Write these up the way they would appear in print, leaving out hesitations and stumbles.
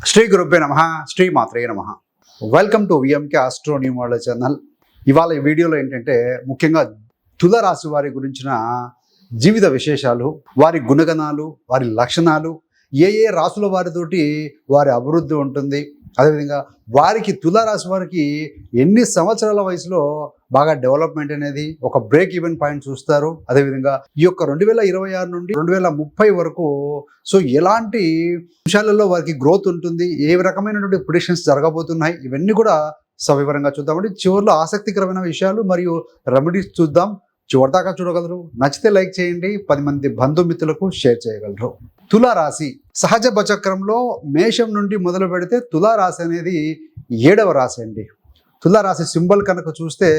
శ్రీ గురుభ్యో నమః. శ్రీ మాత్రే నమః. Welcome to VMK astro numerology channel. ఇవాళ ఈ వీడియోలో ఏంటంటే ముఖ్యంగా తుల రాశి వారి గురించిన జీవిత విశేషాలు, వారి గుణగణాలు, వారి లక్షణాలు, ఏ ఏ రాశుల వారితోటి వారి అభివృద్ధి ఉంటుంది, అదేవిధంగా వారికి తుల రాశి వారికి ఎన్ని సంవత్సరాల వయసులో బాగా డెవలప్మెంట్ అనేది ఒక బ్రేక్ ఈవెన్ పాయింట్ చూస్తారు. అదేవిధంగా ఈ యొక్క 2026 నుండి 2030 వరకు సో ఎలాంటి విషయాలలో వారికి గ్రోత్ ఉంటుంది, ఏ రకమైనటువంటి ప్రిడిక్షన్స్ జరగబోతున్నాయి, ఇవన్నీ కూడా సవివరంగా చూద్దామండి. చివరిలో ఆసక్తికరమైన విషయాలు మరియు రెమెడీస్ చూద్దాం. చివరిదాకా చూడగలరు. నచ్చితే లైక్ చేయండి, 10 మంది బంధుమిత్రులకు షేర్ చేయగలరు. తులారాశి సహజ బచక్రంలో మేషం నుండి మొదలు పెడితే తులారాశి అనేది 7వ రాశి అండి. తులారాశి సింబల్ కనుక చూస్తే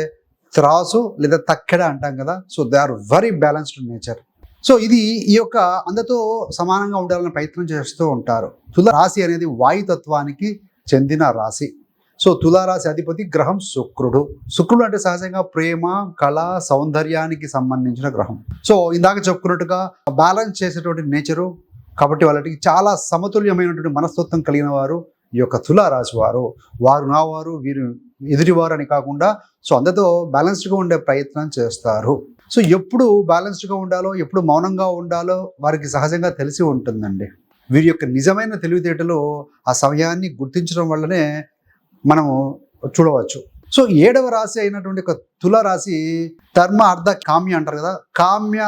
త్రాసు లేదా తక్కెడ అంటాం కదా. So they are very balanced nature. So ఇది ఈ యొక్క అందరితో సమానంగా ఉండాలని ప్రయత్నం చేస్తూ ఉంటారు. తులారాశి అనేది వాయుతత్వానికి చెందిన రాశి. సో తులారాశి అధిపతి గ్రహం శుక్రుడు. శుక్రుడు అంటే సహజంగా ప్రేమ, కళ, సౌందర్యానికి సంబంధించిన గ్రహం. సో ఇందాక చెప్పుకున్నట్టుగా బ్యాలెన్స్ చేసేటువంటి నేచరు, కాబట్టి వాళ్ళకి చాలా సమతుల్యమైనటువంటి మనస్తత్వం కలిగిన వారు ఈ యొక్క తులారాశి వారు. వారు నా వారు, వీరు ఎదుటివారు అని కాకుండా సో అందరితో బ్యాలెన్స్డ్గా ఉండే ప్రయత్నం చేస్తారు. సో ఎప్పుడు బ్యాలెన్స్డ్గా ఉండాలో, ఎప్పుడు మౌనంగా ఉండాలో వారికి సహజంగా తెలిసి ఉంటుందండి. వీరి యొక్క నిజమైన తెలివితేటలు ఆ సమయాన్ని గుర్తించడం వల్లనే మనము చూడవచ్చు. సో 7వ రాశి అయినటువంటి ఒక తులారాశి ధర్మ, అర్థ, కామ్య అంటారు కదా. కామ్య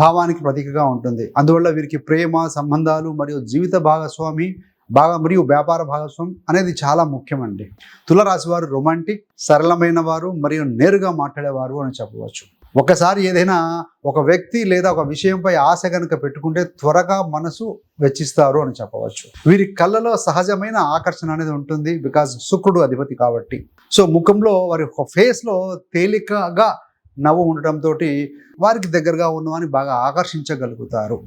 భావానికి ప్రతీకగా ఉంటుంది. అందువల్ల వీరికి ప్రేమ, సంబంధాలు మరియు జీవిత భాగస్వామి మరియు వ్యాపార భాగస్వామి అనేది చాలా ముఖ్యమండి. తులారాశి వారు రొమాంటిక్, సరళమైన వారు మరియు నేరుగా మాట్లాడేవారు అని చెప్పవచ్చు. ఒకసారి ఏదైనా ఒక వ్యక్తి లేదా ఒక విషయంపై ఆశ కనుక పెట్టుకుంటే త్వరగా మనసు వెచ్చిస్తారు అని చెప్పవచ్చు. వీరి కళ్ళలో సహజమైన ఆకర్షణ అనేది ఉంటుంది, బికాజ్ శుక్రుడు అధిపతి కాబట్టి. సో ముఖంలో వారి ఫేస్లో తేలికగా నవ్వు ఉండటంతో వారికి దగ్గరగా ఉన్నవారిని బాగా ఆకర్షించగలుగుతారు.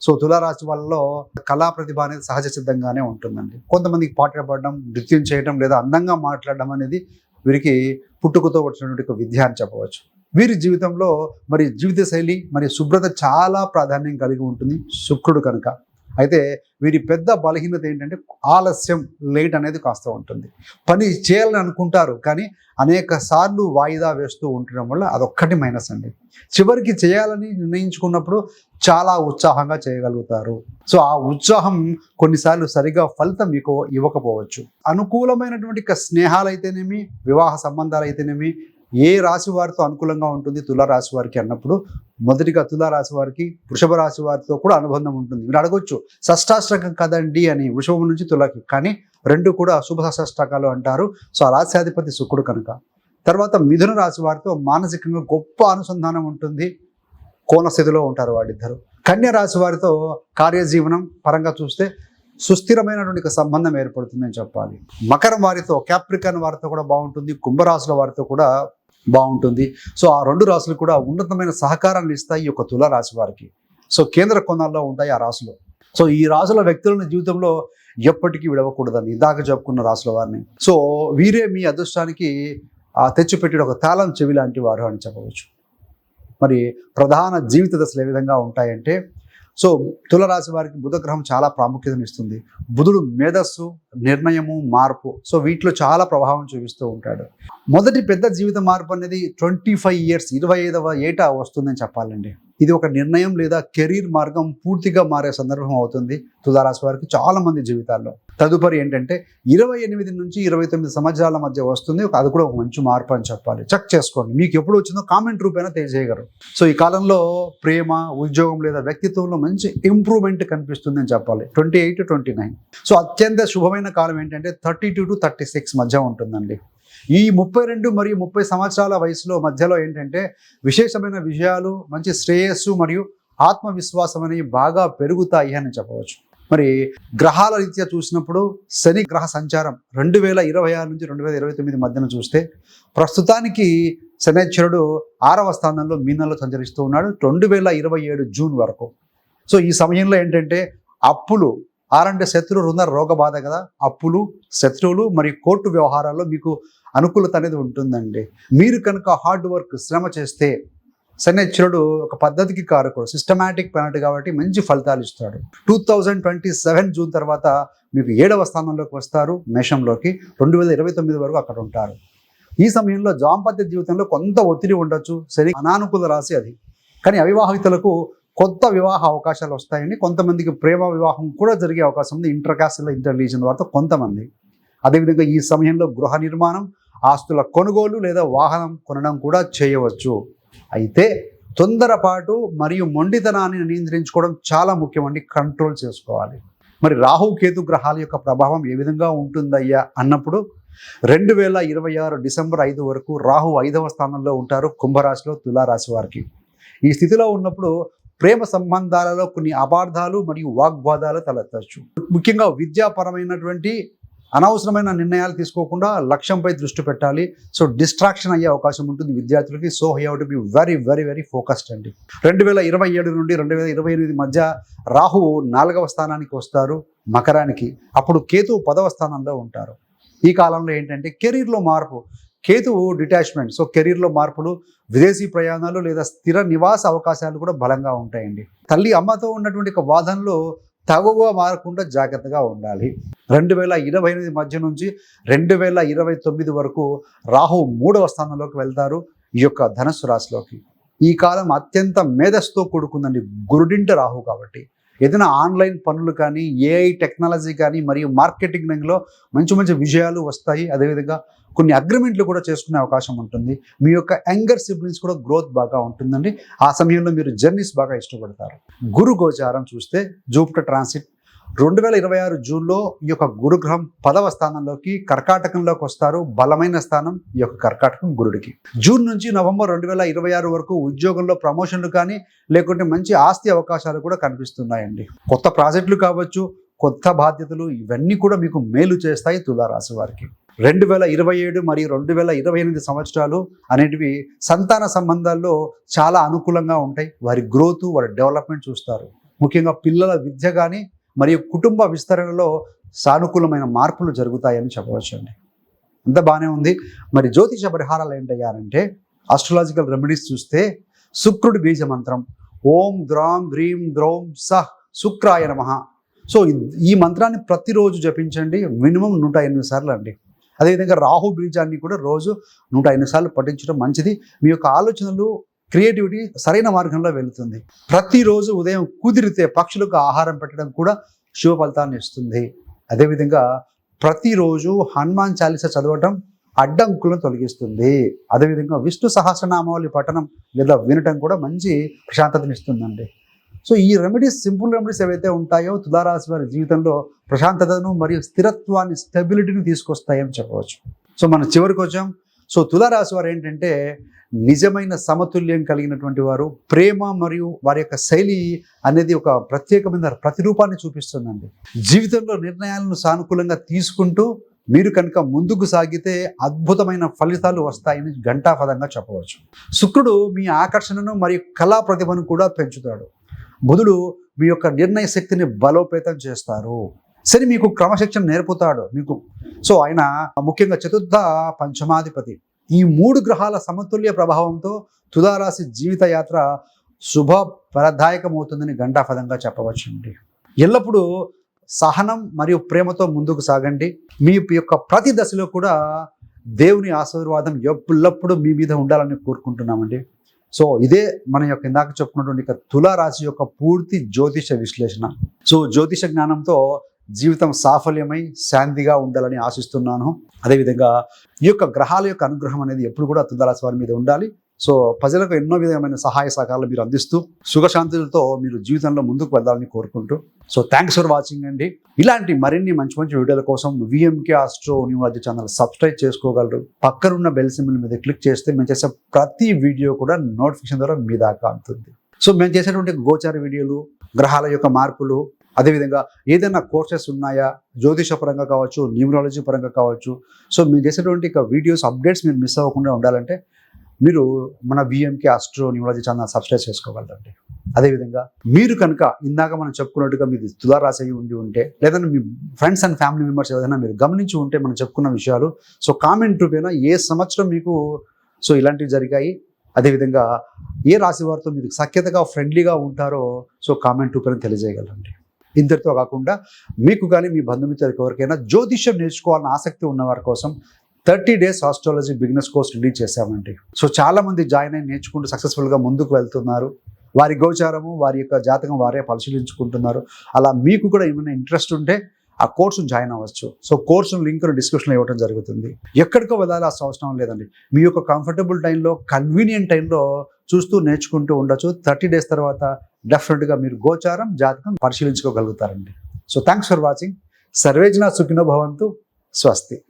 సో తులారాశి వాళ్ళలో కళా ప్రతిభ అనేది సహజ సిద్ధంగానే ఉంటుందండి. కొంతమందికి పాటలు పాడడం, నృత్యం చేయడం లేదా అందంగా మాట్లాడడం అనేది వీరికి పుట్టుకతో వచ్చినటువంటి ఒక విద్య అని చెప్పవచ్చు. వీరి జీవితంలో మరి జీవిత శైలి మరియు శుభ్రత చాలా ప్రాధాన్యం కలిగి ఉంటుంది శుక్రుడు కనుక. అయితే వీరి పెద్ద బలహీనత ఏంటంటే ఆలస్యం, లేట్ అనేది కాస్త ఉంటుంది. పని చేయాలని అనుకుంటారు కానీ అనేక సార్లు వాయిదా వేస్తూ ఉండడం వల్ల అదొక్కటి మైనస్ అండి. చివరికి చేయాలని నిర్ణయించుకున్నప్పుడు చాలా ఉత్సాహంగా చేయగలుగుతారు. సో ఆ ఉత్సాహం కొన్నిసార్లు సరిగా ఫలితం మీకు ఇవ్వకపోవచ్చు. అనుకూలమైనటువంటి స్నేహాలు అయితేనేమి, వివాహ సంబంధాలు అయితేనేమి ఏ రాశి వారితో అనుకూలంగా ఉంటుంది తులారాశి వారికి అన్నప్పుడు మొదటిగా తులారాశి వారికి వృషభ రాశి వారితో కూడా అనుబంధం ఉంటుంది. మీరు అడగొచ్చు షష్టాష్టకం కదండి అని, వృషభం నుంచి తులకి, కానీ రెండు కూడా శుభ షష్టాకాలు అంటారు. సో ఆ రాశ్యాధిపతి శుక్రుడు కనుక. తర్వాత మిథున రాశి వారితో మానసికంగా గొప్ప అనుసంధానం ఉంటుంది, కోణ స్థితిలో ఉంటారు వాళ్ళిద్దరు. కన్య రాశి వారితో కార్యజీవనం పరంగా చూస్తే సుస్థిరమైనటువంటి సంబంధం ఏర్పడుతుందని చెప్పాలి. మకరం వారితో, క్యాప్రికన్ వారితో కూడా బాగుంటుంది, కుంభరాశుల వారితో కూడా బాగుంటుంది. సో ఆ రెండు రాశులు కూడా ఉన్నతమైన సహకారాన్ని ఇస్తాయి ఈ యొక్క తులారాశి వారికి. సో కేంద్ర కోణాల్లో ఉంటాయి ఆ రాశులు. సో ఈ రాశుల వ్యక్తులను జీవితంలో ఎప్పటికీ విడవకూడదని ఇందాక చెప్పుకున్న రాశుల వారిని. సో వీరే మీ అదృష్టానికి తెచ్చిపెట్టిన ఒక తాళం చెవి లాంటి వారు అని చెప్పవచ్చు. మరి ప్రధాన జీవిత దశలు ఏ విధంగా ఉంటాయంటే, సో తులారాశి వారికి బుధగ్రహం చాలా ప్రాముఖ్యతనిస్తుంది. బుధుడు మేధస్సు, నిర్ణయము, మార్పు, సో వీటిలో చాలా ప్రభావం చూపిస్తూ ఉంటాడు. మొదటి పెద్ద జీవిత మార్పు అనేది 25 ఇయర్స్, 25వ ఏట వస్తుందని చెప్పాలండి. ఇది ఒక నిర్ణయం లేదా కెరీర్ మార్గం పూర్తిగా మారే సందర్భం అవుతుంది తులారాశి వారికి చాలా మంది జీవితాల్లో. తదుపరి ఏంటంటే 28 నుంచి 29 సంవత్సరాల మధ్య వస్తుంది. అది కూడా ఒక మంచి మార్పు అని చెప్పాలి. చెక్ చేసుకోండి, మీకు ఎప్పుడు వచ్చిందో కామెంట్ రూపేనా తెలియజేయగలరు. సో ఈ కాలంలో ప్రేమ, ఉద్యోగం లేదా వ్యక్తిత్వంలో మంచి ఇంప్రూవ్మెంట్ కనిపిస్తుంది అని చెప్పాలి. 28 to 29. సో అత్యంత శుభమైన కాలం ఏంటంటే 32 to 36 మధ్య ఉంటుందండి. ఈ 32 మరియు 30 సంవత్సరాల వయసులో మధ్యలో ఏంటంటే విశేషమైన విజయాలు, మంచి శ్రేయస్సు మరియు ఆత్మవిశ్వాసం అనేవి బాగా పెరుగుతాయి అని చెప్పవచ్చు. మరి గ్రహాల రీత్యా చూసినప్పుడు శని గ్రహ సంచారం 2026 నుంచి 2029 మధ్యన చూస్తే ప్రస్తుతానికి శనైశ్వరుడు 6వ స్థానంలో మీనంలో సంచరిస్తూ ఉన్నాడు 2027 జూన్ వరకు. సో ఈ సమయంలో ఏంటంటే అప్పులు, ఆరంటే శత్రు రుణ రోగ బాధ కదా, అప్పులు, శత్రువులు మరియు కోర్టు వ్యవహారాల్లో మీకు అనుకూలత అనేది ఉంటుందండి. మీరు కనుక హార్డ్ వర్క్, శ్రమ చేస్తే శనిశ్చరుడు ఒక పద్ధతికి కారకుడు, సిస్టమాటిక్ ప్లానెట్ కాబట్టి మంచి ఫలితాలు ఇస్తాడు. 2027 జూన్ తర్వాత మీకు 7వ స్థానంలోకి వస్తారు, మేషంలోకి. 2029 వరకు అక్కడ ఉంటారు. ఈ సమయంలో దాంపత్య జీవితంలో కొంత ఒత్తిడి ఉండొచ్చు. శని అనానుకూల రాశి అది. కానీ అవివాహితులకు కొత్త వివాహ అవకాశాలు వస్తాయండి. కొంతమందికి ప్రేమ వివాహం కూడా జరిగే అవకాశం ఉంది, ఇంటర్కాస్టల్ ఇంటర్లీజన్ వారితో కొంతమంది. అదేవిధంగా ఈ సమయంలో గృహ నిర్మాణం, ఆస్తుల కొనుగోలు లేదా వాహనం కొనడం కూడా చేయవచ్చు. అయితే తొందరపాటు మరియు మొండితనాన్ని నియంత్రించుకోవడం చాలా ముఖ్యమండి, కంట్రోల్ చేసుకోవాలి. మరి రాహు కేతు గ్రహాల యొక్క ప్రభావం ఏ విధంగా ఉంటుందయ్యా అన్నప్పుడు 2026 డిసెంబర్ 5 వరకు రాహు 5వ స్థానంలో ఉంటారు, కుంభరాశిలో, తులారాశి వారికి. ఈ స్థితిలో ఉన్నప్పుడు ప్రేమ సంబంధాలలో కొన్ని అపార్థాలు మరియు వాగ్వాదాలు తలెత్తవచ్చు. ముఖ్యంగా విద్యాపరమైనటువంటి అనవసరమైన నిర్ణయాలు తీసుకోకుండా లక్ష్యంపై దృష్టి పెట్టాలి. సో డిస్ట్రాక్షన్ అయ్యే అవకాశం ఉంటుంది విద్యార్థులకి. So high have to be very very very focused అండి. 2027 నుండి 2028 మధ్య రాహువు 4వ స్థానానికి వస్తారు, మకరానికి. అప్పుడు కేతువు 10వ స్థానంలో ఉంటారు. ఈ కాలంలో ఏంటంటే కెరీర్లో మార్పు, కేతువు డిటాచ్మెంట్. సో కెరీర్లో మార్పులు, విదేశీ ప్రయాణాలు లేదా స్థిర నివాస అవకాశాలు కూడా బలంగా ఉంటాయండి. తల్లి అమ్మతో ఉన్నటువంటి ఒక వాదనలో తగువగా మారకుండా జాగ్రత్తగా ఉండాలి. 2028 మధ్య నుంచి 2029 వరకు రాహు 3వ స్థానంలోకి వెళ్తారు, ఈ యొక్క ధనస్సు రాశిలోకి. ఈ కాలం అత్యంత మేధస్సుతో కూడుకుందండి, గురుడింట రాహు కాబట్టి. ఏదైనా ఆన్లైన్ పనులు కానీ, ఏఐ టెక్నాలజీ కానీ మరియు మార్కెటింగ్ రంగంలో మంచి మంచి విజయాలు వస్తాయి. అదేవిధంగా కొన్ని అగ్రిమెంట్లు కూడా చేసుకునే అవకాశం ఉంటుంది. మీ యొక్క యంగర్ సిబ్లింగ్స్ కూడా గ్రోత్ బాగా ఉంటుందండి. ఆ సమయంలో మీరు జర్నీస్ బాగా ఇష్టపడతారు. గురు గోచారం చూస్తే జూపిటర్ ట్రాన్సిట్ 2026 జూన్లో ఈ యొక్క గురుగ్రహం 10వ స్థానంలోకి కర్కాటకంలోకి వస్తారు. బలమైన స్థానం ఈ యొక్క కర్కాటకం గురుడికి. జూన్ నుంచి నవంబర్ 2026 వరకు ఉద్యోగంలో ప్రమోషన్లు కానీ లేకుంటే మంచి ఆస్తి అవకాశాలు కూడా కనిపిస్తున్నాయండి. కొత్త ప్రాజెక్టులు కావచ్చు, కొత్త బాధ్యతలు, ఇవన్నీ కూడా మీకు మేలు చేస్తాయి తులారాశి వారికి. 2027 మరియు 2028 సంవత్సరాలు అనేటివి సంతాన సంబంధాల్లో చాలా అనుకూలంగా ఉంటాయి. వారి గ్రోత్, వారి డెవలప్మెంట్ చూస్తారు. ముఖ్యంగా పిల్లల విద్య కానీ మరియు కుటుంబ విస్తరణలో సానుకూలమైన మార్పులు జరుగుతాయని చెప్పవచ్చండి. అంత బాగానే ఉంది. మరి జ్యోతిష పరిహారాలు ఏంటయ్యారంటే, ఆస్ట్రాలజికల్ రెమెడీస్ చూస్తే శుక్రుడి బీజ మంత్రం ఓం ద్రాం హ్రీం ద్రౌం సహ్ శుక్రాయ నమః. సో ఈ మంత్రాన్ని ప్రతిరోజు జపించండి, మినిమం 108 సార్లు అండి. అదేవిధంగా రాహు బీజాన్ని కూడా రోజు 108 సార్లు పఠించడం మంచిది. మీ యొక్క ఆలోచనలు, క్రియేటివిటీ సరైన మార్గంలో వెళుతుంది. ప్రతిరోజు ఉదయం కుదిరితే పక్షులకు ఆహారం పెట్టడం కూడా శుభ ఫలితాన్ని ఇస్తుంది. అదేవిధంగా ప్రతిరోజు హనుమాన్ చాలీసా చదవటం అడ్డంకులను తొలగిస్తుంది. అదేవిధంగా విష్ణు సహస్రనామావళి పఠనం లేదా వినటం కూడా మంచి ప్రశాంతతనిస్తుందండి. సో ఈ రెమెడీస్, సింపుల్ రెమెడీస్ ఏవైతే ఉంటాయో తులారాశి వారి జీవితంలో ప్రశాంతతను మరియు స్థిరత్వాన్ని, స్టెబిలిటీని తీసుకొస్తాయని చెప్పవచ్చు. సో మనం చివరికి వచ్చాం. సో తులారాశి వారు ఏంటంటే నిజమైన సమతుల్యం కలిగినటువంటి వారు. ప్రేమ మరియు వారి యొక్క శైలి అనేది ఒక ప్రత్యేకమైన ప్రతిరూపాన్ని చూపిస్తుందండి. జీవితంలో నిర్ణయాలను సానుకూలంగా తీసుకుంటూ మీరు కనుక ముందుకు సాగితే అద్భుతమైన ఫలితాలు వస్తాయని ఘంటాపదంగా చెప్పవచ్చు. శుక్రుడు మీ ఆకర్షణను మరియు కళా ప్రతిభను కూడా పెంచుతాడు. బుధుడు మీ యొక్క నిర్ణయ శక్తిని బలోపేతం చేస్తారు. శని మీకు క్రమశిక్షణ నేర్పుతాడు మీకు. సో ఆయన ముఖ్యంగా చతుర్థ పంచమాధిపతి. ఈ 3 గ్రహాల సమతుల్య ప్రభావంతో తులారాశి జీవిత యాత్ర శుభప్రదాయకమవుతుందని ఘంటాపదంగా చెప్పవచ్చండి. ఎల్లప్పుడూ సహనం మరియు ప్రేమతో ముందుకు సాగండి. మీ యొక్క ప్రతి దశలో కూడా దేవుని ఆశీర్వాదం ఎల్లప్పుడూ మీ మీద ఉండాలని కోరుకుంటున్నామండి. సో ఇదే మన యొక్క ఇందాక చెప్పుకున్నటువంటి తులారాశి యొక్క పూర్తి జ్యోతిష విశ్లేషణ. సో జ్యోతిష జ్ఞానంతో జీవితం సాఫల్యమై శాంతిగా ఉండాలని ఆశిస్తున్నాను. అదేవిధంగా ఈ యొక్క గ్రహాల యొక్క అనుగ్రహం అనేది ఎప్పుడు కూడా తులారాశి వారి మీద ఉండాలి. సో ప్రజలకు ఎన్నో విధమైన సహాయ సహకారాలు మీరు అందిస్తూ సుఖశాంతులతో మీరు జీవితంలో ముందుకు వెళ్దాలని కోరుకుంటూ, సో థ్యాంక్స్ ఫర్ వాచింగ్ అండి. ఇలాంటి మరిన్ని మంచి మంచి వీడియోల కోసం VMK astro numerology channel subscribe చేసుకోగలరు. పక్కనున్న బెల్ సింబల్ మీద క్లిక్ చేస్తే మేము చేసే ప్రతి వీడియో కూడా నోటిఫికేషన్ ద్వారా మీ దాకా అందుతుంది. సో మేము చేసేటువంటి గోచార వీడియోలు, గ్రహాల యొక్క మార్పులు, అదేవిధంగా ఏదైనా కోర్సెస్ ఉన్నాయా, జ్యోతిష పరంగా కావచ్చు, న్యూమరాలజీ పరంగా కావచ్చు, సో మేము చేసేటువంటి వీడియోస్ అప్డేట్స్ మీరు మిస్ అవ్వకుండా ఉండాలంటే మీరు మన VMK astro numerology channel subscribe చేసుకోగలరండి. అదేవిధంగా మీరు కనుక ఇందాక మనం చెప్పుకున్నట్టుగా మీది తులారాశి అయి ఉండి ఉంటే, లేదా మీ ఫ్రెండ్స్ అండ్ ఫ్యామిలీ మెంబర్స్ ఏదైనా మీరు గమనించి ఉంటే మనం చెప్పుకున్న విషయాలు, సో కామెంట్ రూపేనా ఏ సంవత్సరం మీకు సో ఇలాంటివి జరిగాయి, అదేవిధంగా ఏ రాశి వారితో మీరు సఖ్యతగా ఫ్రెండ్లీగా ఉంటారో సో కామెంట్ రూపంలో తెలియజేయగలండి. ఇంతటితో కాకుండా మీకు కానీ మీ బంధుమిత్రులకు ఎవరికైనా జ్యోతిష్యం నేర్చుకోవాలని ఆసక్తి ఉన్న వారి కోసం 30 days astrology beginners course release చేశామండి. సో చాలామంది జాయిన్ అయి నేర్చుకుంటూ సక్సెస్ఫుల్గా ముందుకు వెళ్తున్నారు. వారి గోచారము వారి యొక్క జాతకం వారే పరిశీలించుకుంటున్నారు. అలా మీకు కూడా ఏమైనా ఇంట్రెస్ట్ ఉంటే ఆ కోర్సును జాయిన్ అవ్వచ్చు. సో కోర్సు లింక్ డిస్క్రిప్షన్లో ఇవ్వడం జరుగుతుంది. ఎక్కడికో వెళ్ళాలి అవసరం లేదండి. మీ యొక్క కంఫర్టబుల్ టైంలో కన్వీనియంట్ టైంలో చూస్తూ నేర్చుకుంటూ ఉండొచ్చు. 30 days తర్వాత డెఫినెట్గా మీరు గోచారం జాతకం పరిశీలించుకోగలుగుతారండి. So thanks for watching. సర్వేజన సుఖినో భవంతు. స్వస్తి.